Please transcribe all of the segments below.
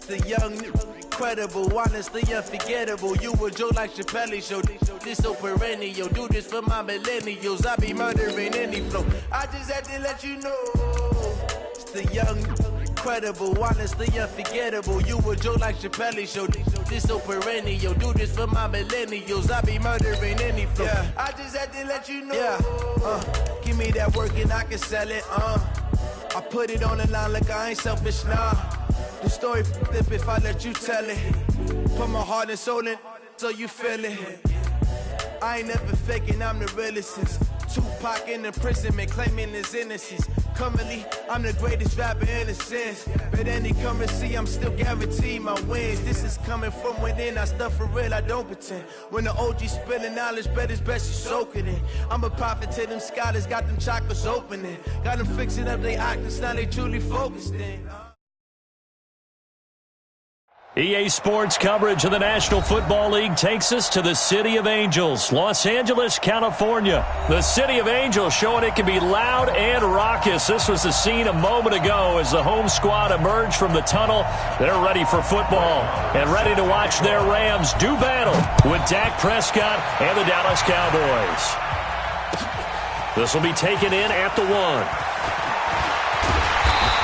The young, incredible, honestly unforgettable. You a joke like Chappelle Show. This so perennial. Do this for my millennials. I be murdering any flow. I just had to let you know. It's the young, incredible, honestly unforgettable. You a joke like Chappelle Show. This so perennial. Do this for my millennials. I be murdering any flow. Yeah. I just had to let you know. Yeah. Give me that work and I can sell it. I put it on the line like I ain't selfish, nah. The story flip if I let you tell it. Put my heart and soul in so you feel it. I ain't never faking, I'm the realest since Tupac in imprisonment, claiming his innocence. Currently, I'm the greatest rapper in a sense. But any currency, I'm still guaranteed my wins. This is coming from within, I stuff for real, I don't pretend. When the OG spilling knowledge, bet it's best you soak it in. I'm a prophet to them scholars, got them chakras opening. Got them fixing up their octaves, now they truly focused in. EA Sports coverage of the National Football League takes us to the City of Angels, Los Angeles, California. The City of Angels showing it can be loud and raucous. This was the scene a moment ago as the home squad emerged from the tunnel. They're ready for football and ready to watch their Rams do battle with Dak Prescott and the Dallas Cowboys. This will be taken in at the 1.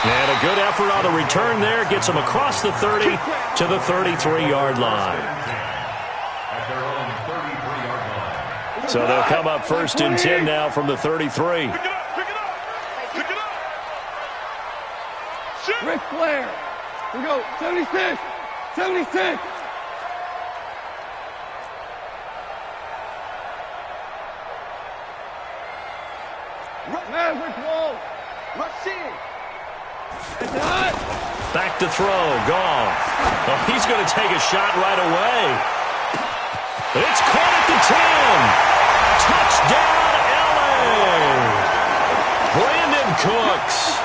And a good effort on the return there gets him across the 30 to the 33-yard line. So they'll come up 1st and 10 now from the 33. Ric Flair. We go. 76. 76. Maverick Wall. Rashid. Back to throw. Goff. Oh, he's going to take a shot right away. It's caught at the 10. Touchdown, L.A. Brandon Cooks,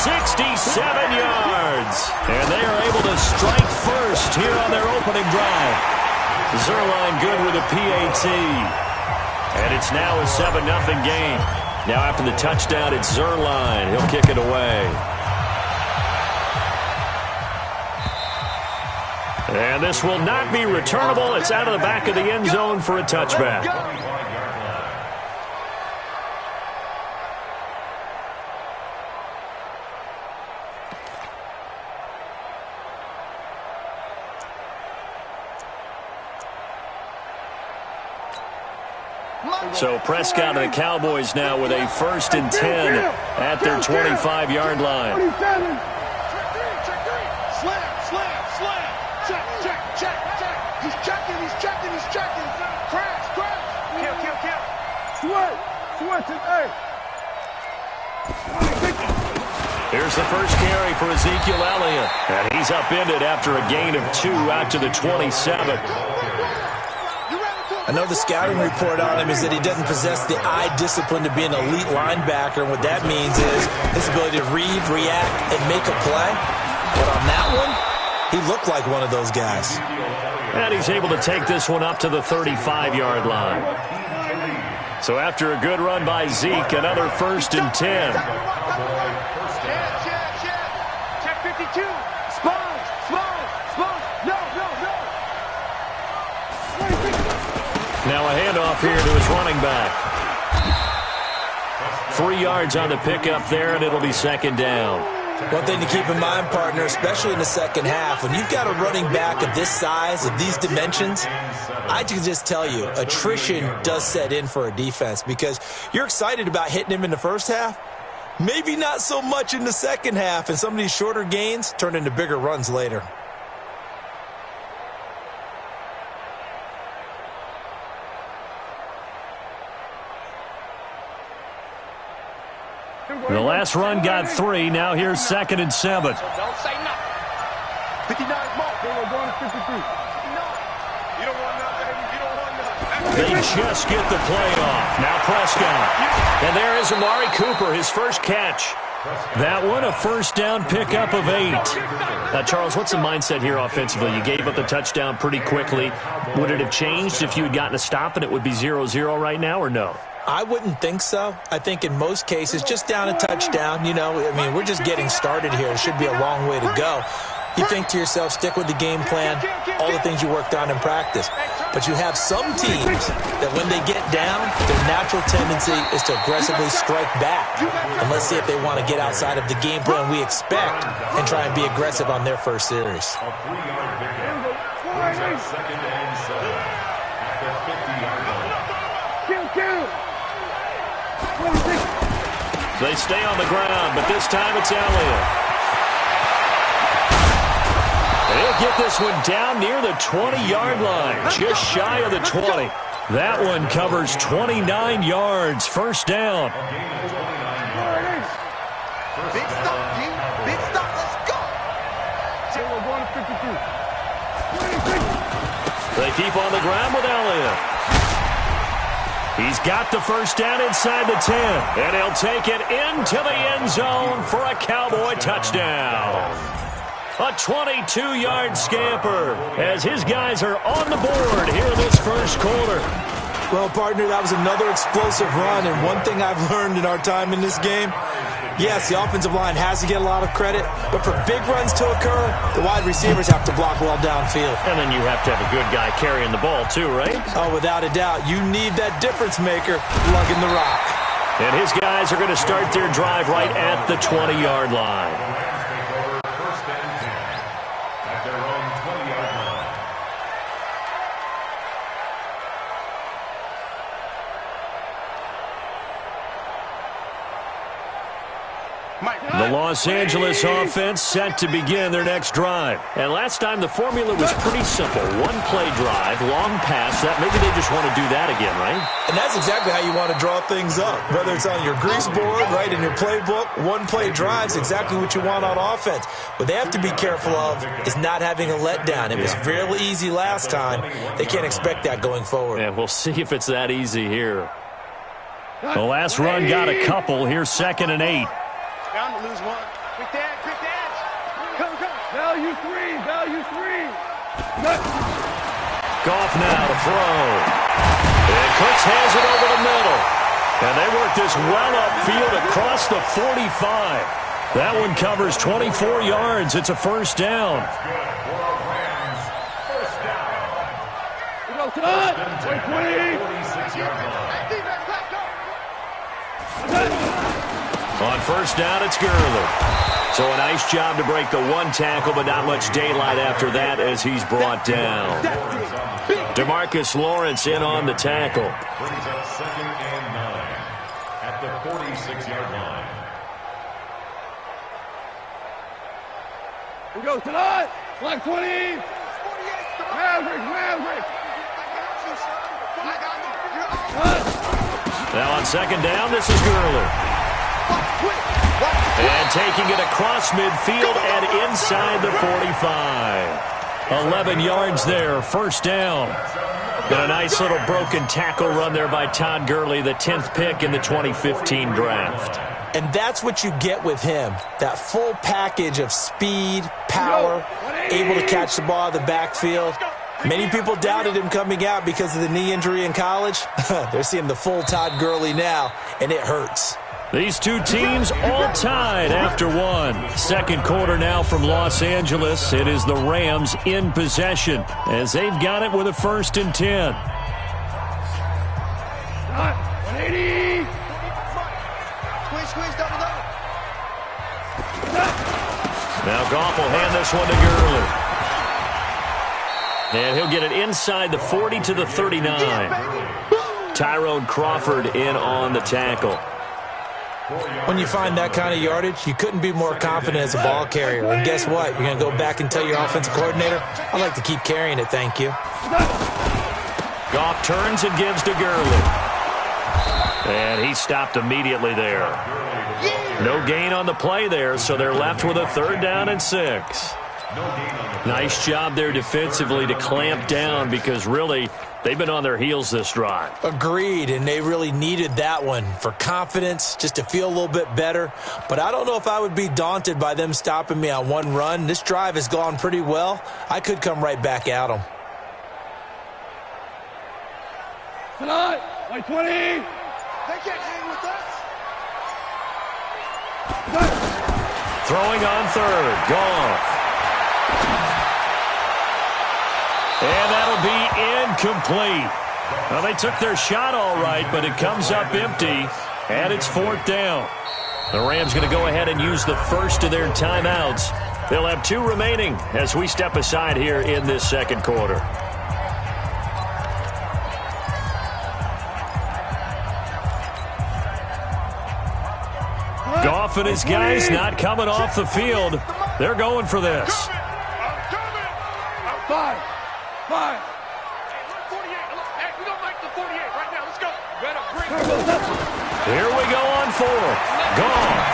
67 yards. And they are able to strike first here on their opening drive. Zerline good with a PAT. And it's now a 7-0 game. Now after the touchdown, it's Zerline. He'll kick it away. And this will not be returnable. It's out of the back of the end zone for a touchback. So Prescott and the Cowboys now with a 1st and 10 at their 25-yard line. Here's the first carry for Ezekiel Elliott. And he's upended after a gain of 2 out to the 27. I know the scouting report on him is that he doesn't possess the eye discipline to be an elite linebacker. And what that means is his ability to read, react, and make a play. But on that one, he looked like one of those guys. And he's able to take this one up to the 35-yard line. So after a good run by Zeke, another 1st and 10. Check 52. Spons. No. Now a handoff here to his running back. 3 yards on the pickup there, and it'll be 2nd down. One thing to keep in mind, partner, especially in the second half, when you've got a running back of this size, of these dimensions, I can just tell you, attrition does set in for a defense because you're excited about hitting him in the first half, maybe not so much in the second half, and some of these shorter gains turn into bigger runs later. The last run got 3. Now here's 2nd and 7. Don't say nothing. 59 mark. They were going to 53. No. You don't want nothing. You don't want nothing. They just get the play off. Now Prescott. And there is Amari Cooper, his first catch. That one, a 1st down pickup of 8. Now, Charles, what's the mindset here offensively? You gave up the touchdown pretty quickly. Would it have changed if you had gotten a stop and it would be 0-0 right now, or no? I wouldn't think so. I think in most cases, just down a touchdown, we're just getting started here. It should be a long way to go. You think to yourself, stick with the game plan, all the things you worked on in practice. But you have some teams that when they get down, their natural tendency is to aggressively strike back. And let's see if they want to get outside of the game plan we expect and try and be aggressive on their first series. A 3-yard victory. Brings up 2nd and 7 at the 50-yard line. They stay on the ground, but this time it's Elliott. They'll get this one down near the 20-yard line, just shy of the 20. That one covers 29 yards, first down. Big stop, G. Big stop, let's go. We're going to 52. They keep on the ground with Elliott. He's got the first down inside the 10, and he'll take it into the end zone for a Cowboy touchdown. A 22-yard scamper as his guys are on the board here this first quarter. Well, partner, that was another explosive run, and one thing I've learned in our time in this game, yes, the offensive line has to get a lot of credit, but for big runs to occur, the wide receivers have to block well downfield. And then you have to have a good guy carrying the ball too, right? Oh, without a doubt. You need that difference maker lugging the rock. And his guys are going to start their drive right at the 20-yard line. The Los Angeles offense set to begin their next drive. And last time the formula was pretty simple. One-play drive, long pass. That maybe they just want to do that again, right? And that's exactly how you want to draw things up. Whether it's on your grease board, right, in your playbook, one-play drive's exactly what you want on offense. What they have to be careful of is not having a letdown. It was fairly easy last time. They can't expect that going forward. Yeah, we'll see if it's that easy here. The last run got a couple. Here's 2nd and 8. Bound to lose one. Quick dash, quick dash. Come. Value 3, value 3. Goff now to throw. And Cooks has it over the middle. And they work this well upfield across the 45. That one covers 24 yards. It's a first down. We go to the 46-yard line. On first down, it's Gurley. So a nice job to break the one tackle, but not much daylight after that as he's brought down. DeMarcus Lawrence in on the tackle. Brings up 2nd and 9 at the 46-yard line. We go tonight. Black 20. Maverick. Now on second down, this is Gurley. And taking it across midfield and inside the 45. 11 yards there, first down. And a nice little broken tackle run there by Todd Gurley, the 10th pick in the 2015 draft. And that's what you get with him, that full package of speed, power, able to catch the ball out of the backfield. Many people doubted him coming out because of the knee injury in college. They're seeing the full Todd Gurley now, and it hurts. These two teams all tied after one. Second quarter now from Los Angeles. It is the Rams in possession as they've got it with a 1st and 10. 180. Squeeze, double. Now Goff will hand this one to Gurley. And he'll get it inside the 40 to the 39. Tyrone Crawford in on the tackle. When you find that kind of yardage, you couldn't be more confident as a ball carrier. And guess what? You're going to go back and tell your offensive coordinator, I'd like to keep carrying it, thank you. Goff turns and gives to Gurley. And he stopped immediately there. No gain on the play there, so they're left with a 3rd down and 6. Nice job there defensively to clamp down because really they've been on their heels this drive. Agreed, and they really needed that one for confidence, just to feel a little bit better. But I don't know if I would be daunted by them stopping me on one run. This drive has gone pretty well. I could come right back at them. Tonight. Like 20. They can't hang with us. Throwing on 3rd. Goff. And that'll be incomplete. Well, they took their shot all right, but it comes up empty, and it's 4th down. The Rams going to go ahead and use the first of their timeouts. They'll have 2 remaining as we step aside here in this second quarter. Goff and his guys not coming off the field. They're going for this. 5. Here we go on 4th. Goff.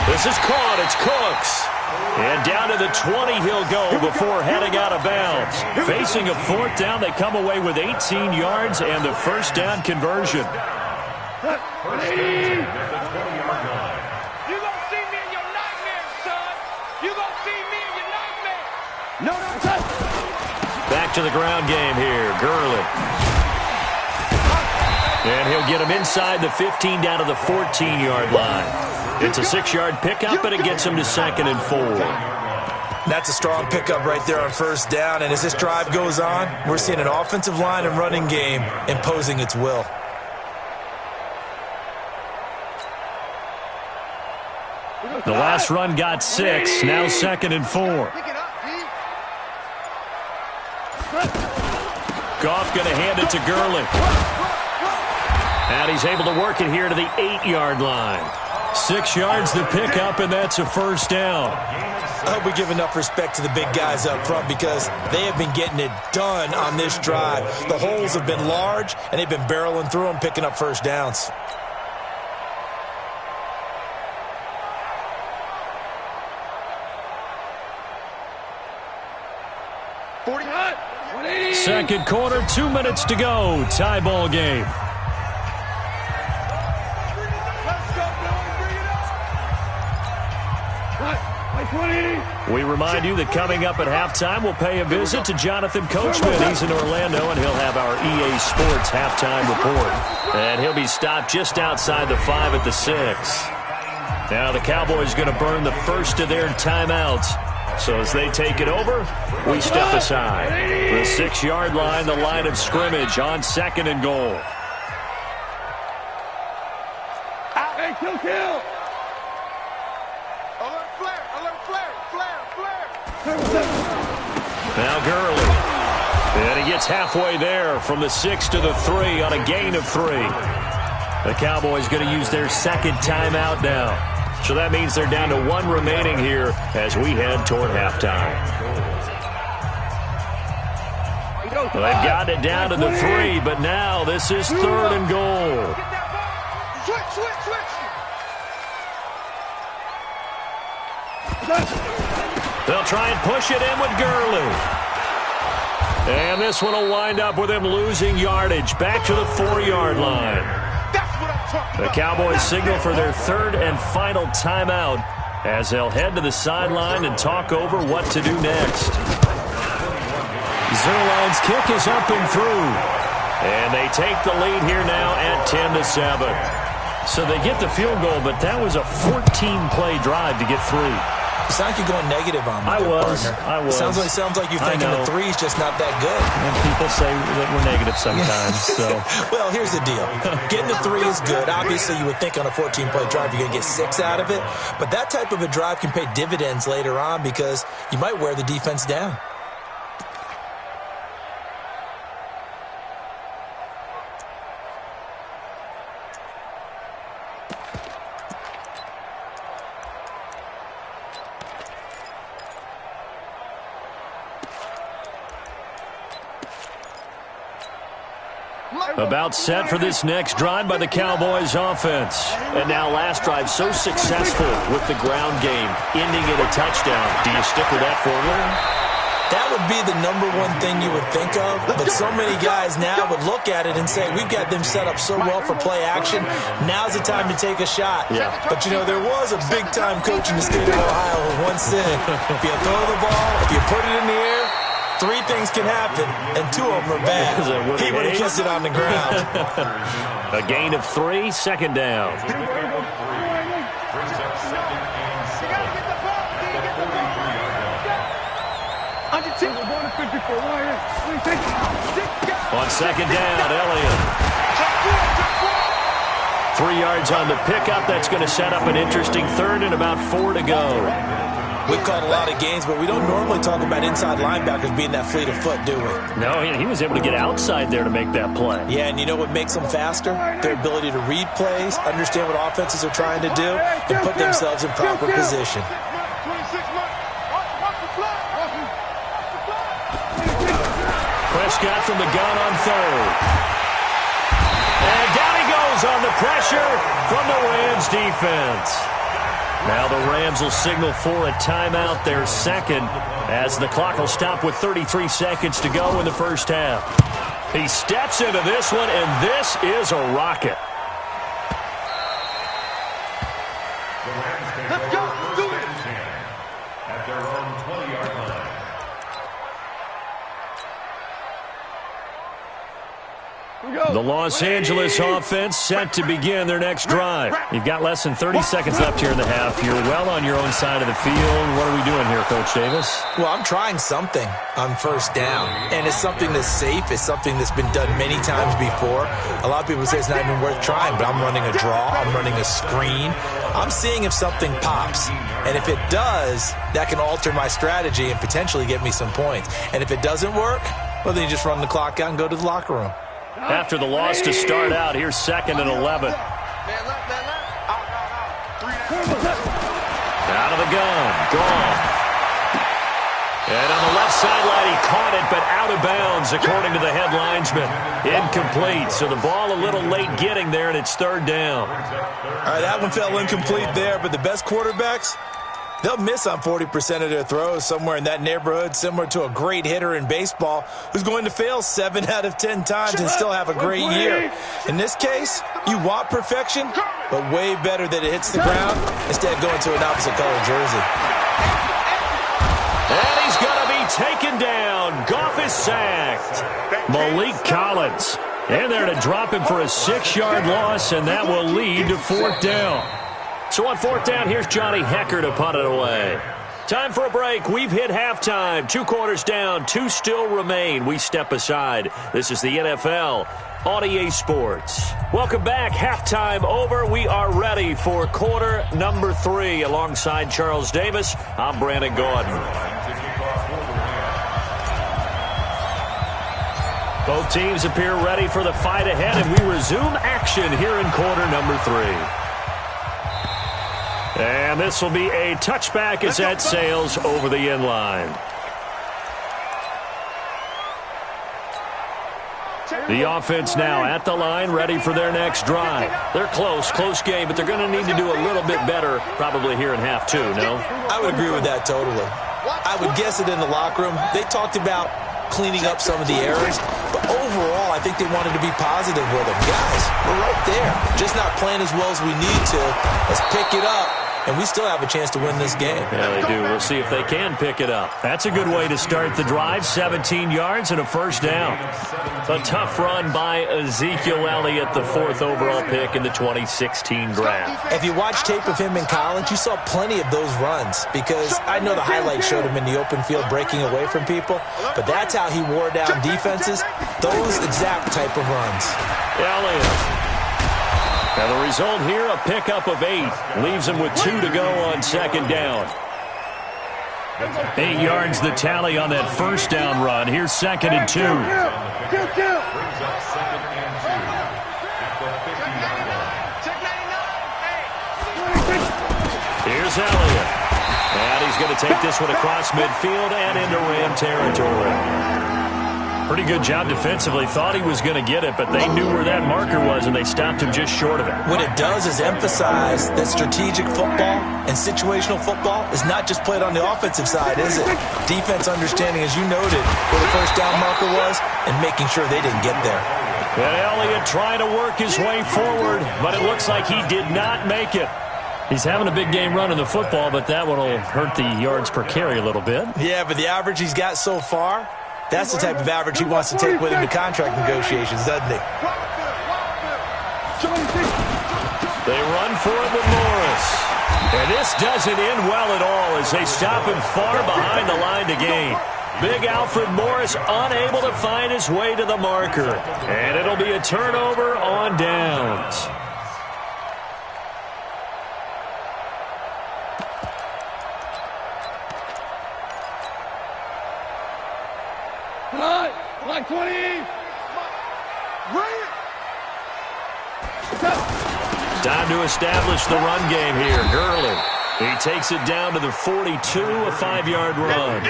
This is caught. It's Cooks. And down to the 20 he'll go before heading out of bounds. Facing a 4th down, they come away with 18 yards and the first down conversion. You gonna see me in your nightmares, son. You gonna see me in your nightmares. No, touch. Back to the ground game here. Gurley. And he'll get him inside the 15 down to the 14-yard line. It's a 6-yard pickup, and it gets him to 2nd and 4. That's a strong pickup right there on first down. And as this drive goes on, we're seeing an offensive line and running game imposing its will. The last run got 6. Now 2nd and 4. Goff going to hand it to Gurley. And he's able to work it here to the 8-yard line. 6 yards to pick up, and that's a first down. I hope we give enough respect to the big guys up front because they have been getting it done on this drive. The holes have been large, and they've been barreling through them, picking up first downs. Second quarter, 2 minutes to go. Tie ball game. We remind you that coming up at halftime, we'll pay a visit to Jonathan Coachman. He's in Orlando, and he'll have our EA Sports halftime report. And he'll be stopped just outside the 5 at the 6. Now the Cowboys going to burn the first of their timeouts. So as they take it over, we step aside. The 6-yard line, the line of scrimmage on 2nd and goal. Hey, kill. Alert flare, flare. Now Gurley. And he gets halfway there from the 6 to the 3 on a gain of 3. The Cowboys going to use their second timeout now. So that means they're down to 1 remaining here as we head toward halftime. Well, they've got it down to the 3, but now this is 3rd and goal. Switch. They'll try and push it in with Gurley. And this one will wind up with him losing yardage back to the 4-yard line. The Cowboys signal for their 3rd and final timeout as they'll head to the sideline and talk over what to do next. Zerline's kick is up and through. And they take the lead here now at 10-7. So they get the field goal, but that was a 14-play drive to get 3. It sounds like you're going negative on me. I was. Sounds like you're thinking the 3 is just not that good. And people say that we're negative sometimes. So, well, here's the deal. Getting the 3 is good. Obviously, you would think on a 14-play drive you're going to get 6 out of it. But that type of a drive can pay dividends later on because you might wear the defense down. About set for this next drive by the Cowboys offense. And now last drive so successful with the ground game, ending in a touchdown. Do you stick with that formula? That would be the #1 thing you would think of, but so many guys now would look at it and say, we've got them set up so well for play action, now's the time to take a shot. Yeah. But, you know, there was a big-time coach in the state of Ohio who once said, if you throw the ball, if you put it in the air, 3 things can happen, and 2 of them are bad. He would have kissed it on the ground. A gain of 3, 2nd down. We're going to 54. On second down, Elliott. 3 yards on the pickup. That's going to set up an interesting third and about 4 to go. We've caught a lot of games, but we don't normally talk about inside linebackers being that fleet of foot, do we? No, he was able to get outside there to make that play. Yeah, and you know what makes them faster? Their ability to read plays, understand what offenses are trying to do, and put themselves in proper position. Prescott from the gun on third. And down he goes on the pressure from the Rams defense. Now the Rams will signal for a timeout, their second, as the clock will stop with 33 seconds to go in the first half. He steps into this one, and this is a rocket. Let's go. Do it. At their own 20-yard line. The Los Angeles offense set to begin their next drive. You've got less than 30 seconds left here in the half. You're well on your own side of the field. What are we doing here, Coach Davis? Well, I'm trying something on first down, and it's something that's safe. It's something that's been done many times before. A lot of people say it's not even worth trying, but I'm running a draw. I'm running a screen. I'm seeing if something pops, and if it does, that can alter my strategy and potentially get me some points. And if it doesn't work, well, then you just run the clock out and go to the locker room. After the loss to start out, here's 2nd and 11. Out of the gun, gone. And on the left sideline, he caught it, but out of bounds, according to the head linesman. Incomplete, so the ball a little late getting there, and it's 3rd down. All right, that one fell incomplete there, but the best quarterbacks, they'll miss on 40% of their throws, somewhere in that neighborhood, similar to a great hitter in baseball who's going to fail 7 out of 10 times and still have a great year. In this case, you want perfection, but way better that it hits the ground instead of going to an opposite color jersey. And he's going to be taken down. Goff is sacked. Malik Collins in there to drop him for a 6-yard loss, and that will lead to 4th down. So on 4th down, here's Johnny Hecker to punt it away. Time for a break. We've hit halftime. 2 quarters down. 2 still remain. We step aside. This is the NFL on EA Sports. Welcome back. Halftime over. We are ready for quarter number 3. Alongside Charles Davis, I'm Brandon Gordon. Both teams appear ready for the fight ahead, and we resume action here in quarter number 3. And this will be a touchback as that sails over the end line. The offense now at the line, ready for their next drive. They're close game, but they're going to need to do a little bit better probably here in half 2, no? I would agree with that totally. I would guess it in the locker room. They talked about cleaning up some of the errors, but overall, I think they wanted to be positive with them. Guys, we're right there. Just not playing as well as we need to. Let's pick it up. And we still have a chance to win this game. Yeah, they do. We'll see if they can pick it up. That's a good way to start the drive. 17 yards and a 1st down. A tough run by Ezekiel Elliott, the 4th overall pick in the 2016 draft. If you watch tape of him in college, you saw plenty of those runs, because I know the highlights showed him in the open field breaking away from people, but that's how he wore down defenses, those exact type of runs. Elliott. Now the result here, a pickup of 8. Leaves him with 2 to go on 2nd down. 8 yards the tally on that 1st down run. Here's 2nd and 2. Here's Elliott. And he's going to take this one across midfield and into Ram territory. Pretty good job defensively. Thought he was going to get it, but they knew where that marker was, and they stopped him just short of it. What it does is emphasize that strategic football and situational football is not just played on the offensive side, is it? Defense understanding, as you noted, where the 1st down marker was and making sure they didn't get there. And Elliott trying to work his way forward, but it looks like he did not make it. He's having a big game running the football, but that one will hurt the yards per carry a little bit. Yeah, but the average he's got so far, that's the type of average he wants to take with him to contract negotiations, doesn't he? They run for it with Morris. And this doesn't end well at all as they stop him far behind the line to gain. Big Alfred Morris unable to find his way to the marker. And it'll be a turnover on downs. Like 20. Time to establish the run game here. Gurley. He takes it down to the 42, a 5-yard run.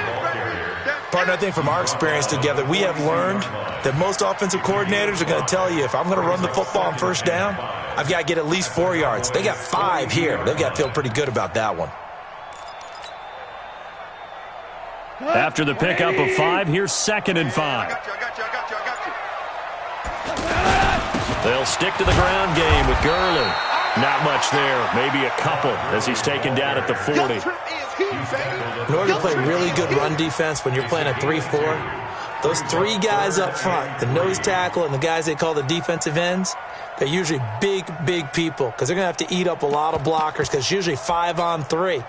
Partner, I think from our experience together, we have learned that most offensive coordinators are going to tell you, if I'm going to run the football on first down, I've got to get at least 4 yards. They got 5 here. They've got to feel pretty good about that one. After the pickup of 5, here's 2nd and 5. I got you. They'll stick to the ground game with Gurley. Not much there, maybe a couple as he's taken down at the 40. In order to play really good run defense when you're playing a 3-4, those 3 guys up front, the nose tackle and the guys they call the defensive ends, they're usually big people because they're going to have to eat up a lot of blockers because it's usually 5-on-3.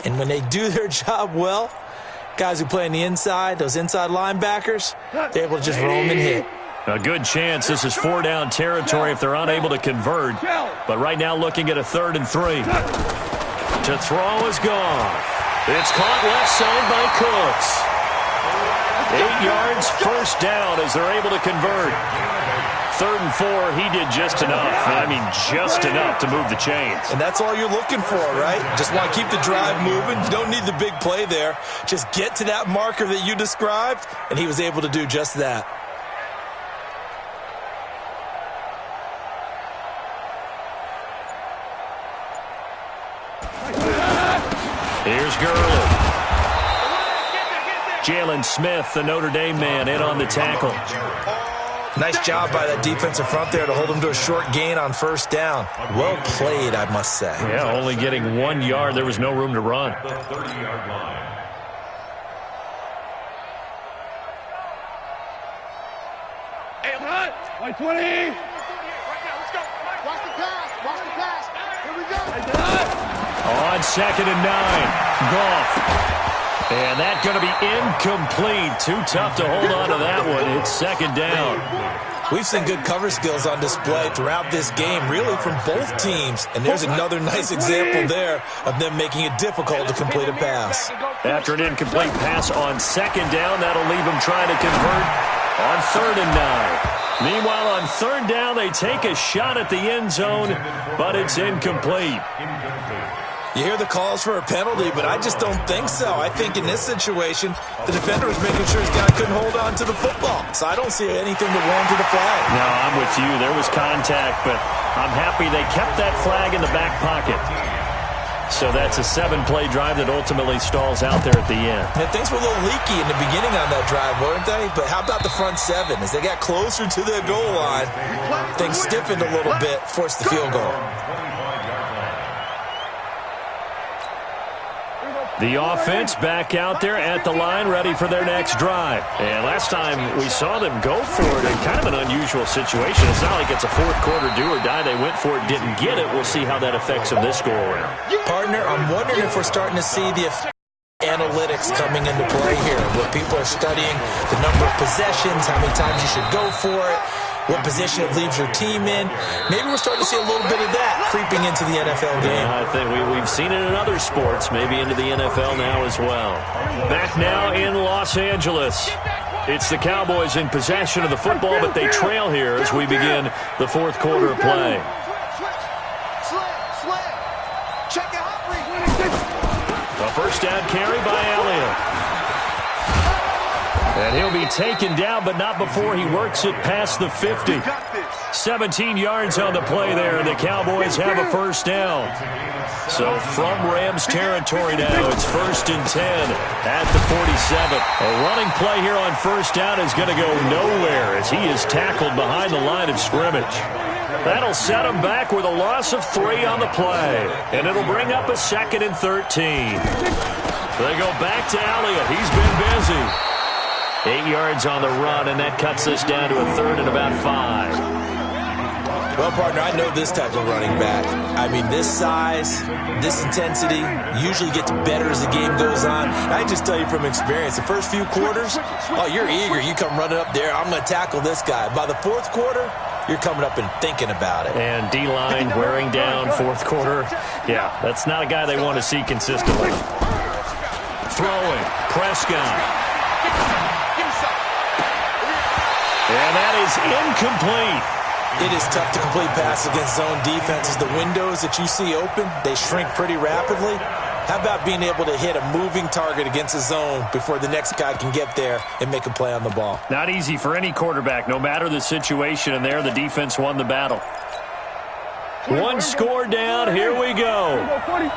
And when they do their job well, guys who play on the inside, those inside linebackers, they're able to just roam and hit. A good chance this is 4-down territory if they're unable to convert. But right now looking at a 3rd and 3. To throw is gone. It's caught left side by Cooks. 8 yards, 1st down as they're able to convert. 3rd and 4, he did just enough. I mean, just enough to move the chains. And that's all you're looking for, right? Just want to keep the drive moving. You don't need the big play there. Just get to that marker that you described, and he was able to do just that. Here's Gurley. Jalen Smith, the Notre Dame man, in on the tackle. Nice job by that defensive front there to hold him to a short gain on 1st down. Well played, I must say. Yeah, only getting 1 yard. There was no room to run. The 30-yard line. Like 20. Right now, let's go. Watch the pass. Watch the pass. Here we go. On 2nd and 9, Goff. And that's going to be incomplete. Too tough to hold on to that one. It's 2nd down. We've seen good cover skills on display throughout this game, really from both teams. And there's another nice example there of them making it difficult to complete a pass. After an incomplete pass on 2nd down, that'll leave them trying to convert on 3rd and 9. Meanwhile, on 3rd down, they take a shot at the end zone, but it's incomplete. You hear the calls for a penalty, but I just don't think so. I think in this situation, the defender was making sure his guy couldn't hold on to the football. So I don't see anything to warrant the flag. No, I'm with you. There was contact, but I'm happy they kept that flag in the back pocket. So that's a 7-play drive that ultimately stalls out there at the end. And things were a little leaky in the beginning on that drive, weren't they? But how about the front 7? As they got closer to the goal line, things stiffened a little bit, forced the field goal. The offense back out there at the line, ready for their next drive. And last time we saw them go for it in kind of an unusual situation. It's not like it's a 4th quarter do or die. They went for it, didn't get it. We'll see how that affects them this go-around. Partner, I'm wondering if we're starting to see the analytics coming into play here, where people are studying the number of possessions, how many times you should go for it, what position it leaves your team in. Maybe we're starting to see a little bit of that creeping into the NFL game. Yeah, I think we've seen it in other sports, maybe into the NFL now as well. Back now in Los Angeles. It's the Cowboys in possession of the football, but they trail here as we begin the 4th quarter of play. A 1st down carry by Elliott. And he'll be taken down, but not before he works it past the 50. 17 yards on the play there, and the Cowboys have a 1st down. So from Rams territory now, it's 1st and 10 at the 47. A running play here on 1st down is going to go nowhere as he is tackled behind the line of scrimmage. That'll set him back with a loss of 3 on the play, and it'll bring up a 2nd and 13. They go back to Elliott. He's been busy. 8 yards on the run, and that cuts us down to a 3rd and about 5. Well, partner, I know this type of running back. I mean, this size, this intensity usually gets better as the game goes on. And I just tell you from experience, the first few quarters, oh, you're eager. You come running up there, I'm going to tackle this guy. By the fourth quarter, you're coming up and thinking about it. And D-line wearing down fourth quarter. Yeah, that's not a guy they want to see consistently. Throwing, Prescott. And that is incomplete. It is tough to complete passes against zone defenses. The windows that you see open, they shrink pretty rapidly. How about being able to hit a moving target against a zone before the next guy can get there and make a play on the ball? Not easy for any quarterback, no matter the situation, and there the defense won the battle. One score down, here we go.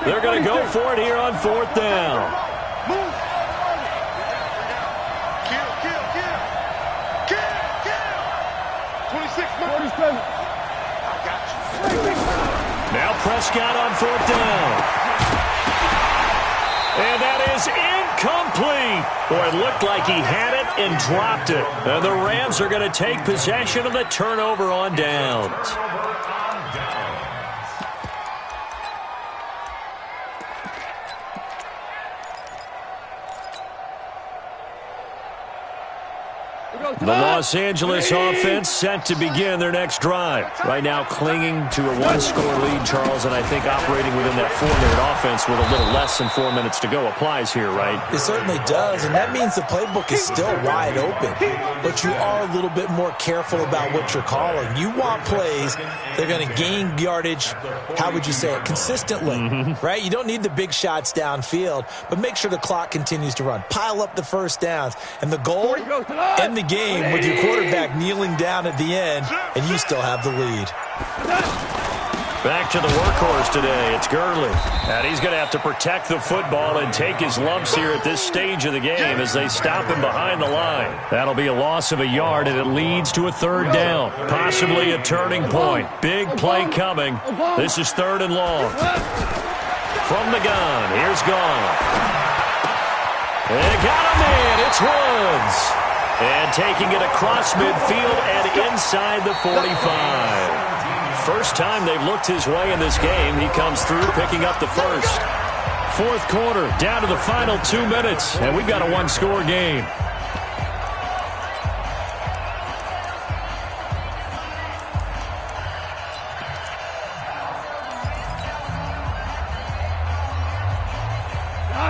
They're going to go for it here on fourth down. Now Prescott on fourth down. And that is incomplete. Boy, it looked like he had it and dropped it. And the Rams are going to take possession of the turnover on downs. The Los Angeles offense set to begin their next drive. Right now clinging to a one-score lead, Charles, and I think operating within that 4-minute offense with a little less than 4 minutes to go applies here, right? It certainly does, and that means the playbook is still wide open. But you are a little bit more careful about what you're calling. You want plays that are going to gain yardage, how would you say it, consistently, right? You don't need the big shots downfield, but make sure the clock continues to run. Pile up the first downs, and the goal, end the game with your quarterback kneeling down at the end, and you still have the lead. Back to the workhorse today. It's Gurley. And he's going to have to protect the football and take his lumps here at this stage of the game as they stop him behind the line. That'll be a loss of a yard, and it leads to a third down. Possibly a turning point. Big play coming. This is third and long. From the gun, here's Goff. They got him in. It's Woods. And taking it across midfield and inside the 45. First time they've looked his way in this game. He comes through picking up the first. Fourth quarter, down to the final 2 minutes, and we've got a one-score game.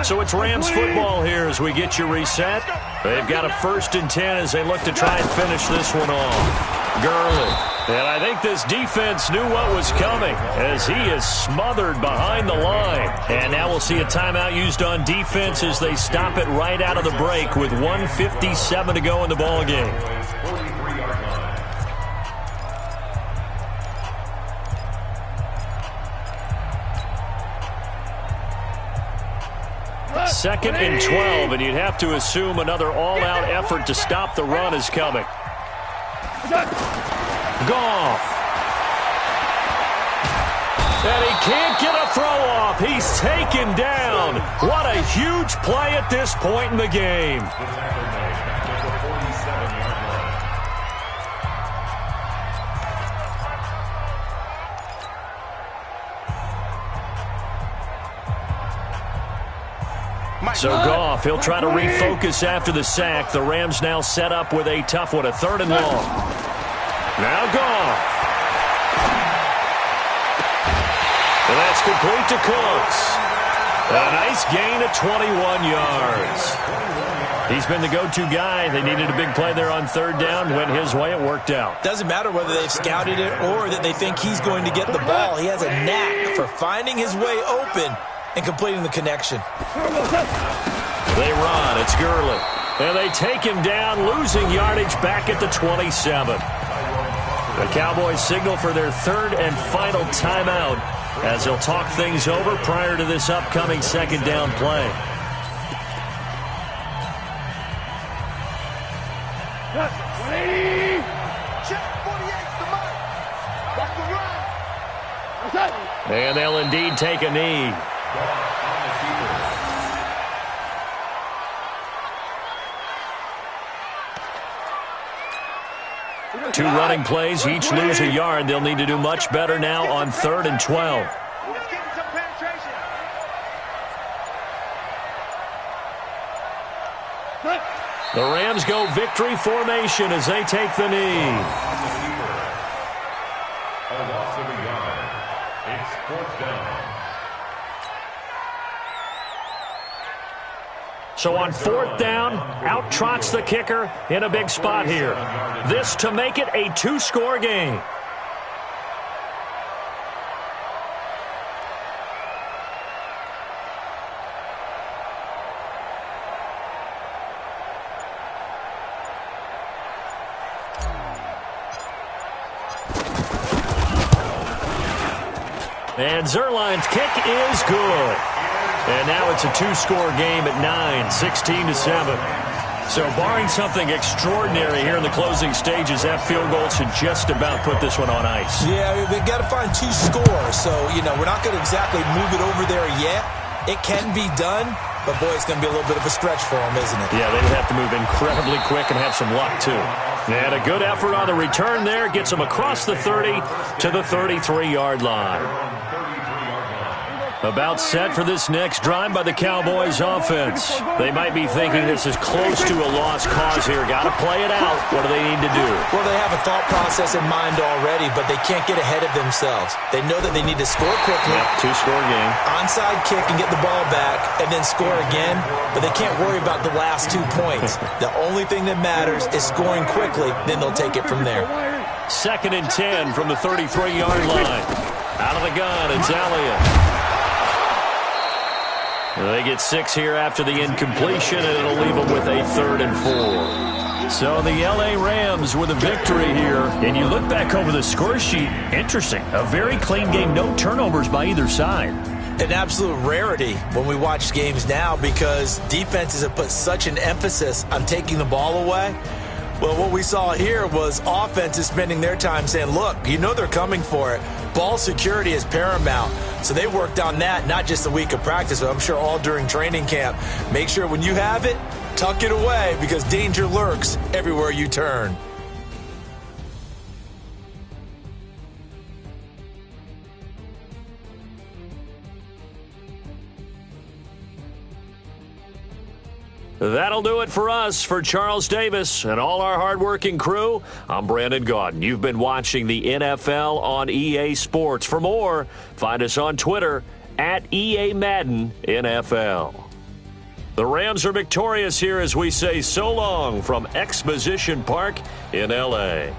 So it's Rams football here as we get you reset. They've got a 1st and 10 as they look to try and finish this one off. Gurley. And I think this defense knew what was coming as he is smothered behind the line. And now we'll see a timeout used on defense as they stop it right out of the break with 1:57 to go in the ballgame. Second and 12, and you'd have to assume another all-out effort to stop the run is coming. Goff. And he can't get a throw off. He's taken down. What a huge play at this point in the game. So Goff, he'll try to refocus after the sack. The Rams now set up with a tough one, a third and long. Now Goff. And that's complete to Cooks. A nice gain of 21 yards. He's been the go-to guy. They needed a big play there on third down. Went his way. It worked out. Doesn't matter whether they've scouted it or that they think he's going to get the ball. He has a knack for finding his way open and completing the connection. They run. It's Gurley. And they take him down, losing yardage back at the 27. The Cowboys signal for their third and final timeout as they'll talk things over prior to this upcoming second down play. And they'll indeed take a knee. 2 running plays, each lose a yard. They'll need to do much better now on 3rd and 12. Just getting some penetration. The Rams go victory formation as they take the knee. A loss of a yard. It's 4th down. So on 4th down, out trots the kicker in a big spot here. This to make it a 2-score game. And Zerline's kick is good. And now it's a 2-score game at 9, 16-7. So barring something extraordinary here in the closing stages, that field goal should just about put this one on ice. Yeah, we've got to find 2 scores. So, we're not going to exactly move it over there yet. It can be done, but boy, it's going to be a little bit of a stretch for them, isn't it? Yeah, they would have to move incredibly quick and have some luck, too. And a good effort on the return there gets them across the 30 to the 33-yard line. About set for this next drive by the Cowboys offense. They might be thinking this is close to a lost cause here. Got to play it out. What do they need to do? Well, they have a thought process in mind already, but they can't get ahead of themselves. They know that they need to score quickly. Yep, 2-score game. Onside kick and get the ball back and then score again, but they can't worry about the last 2 points. The only thing that matters is scoring quickly, then they'll take it from there. 2nd and 10 from the 33-yard line. Out of the gun, it's Elliott. They get 6 here after the incompletion, and it'll leave them with a 3rd and 4. So the L.A. Rams with a victory here. And you look back over the score sheet, interesting. A very clean game, no turnovers by either side. An absolute rarity when we watch games now because defenses have put such an emphasis on taking the ball away. Well, what we saw here was offenses spending their time saying, look, they're coming for it. Ball security is paramount. So they worked on that, not just a week of practice, but I'm sure all during training camp. Make sure when you have it, tuck it away because danger lurks everywhere you turn. That'll do it for us. For Charles Davis and all our hardworking crew, I'm Brandon Gaudin. You've been watching the NFL on EA Sports. For more, find us on Twitter at EA Madden NFL. The Rams are victorious here as we say so long from Exposition Park in L.A.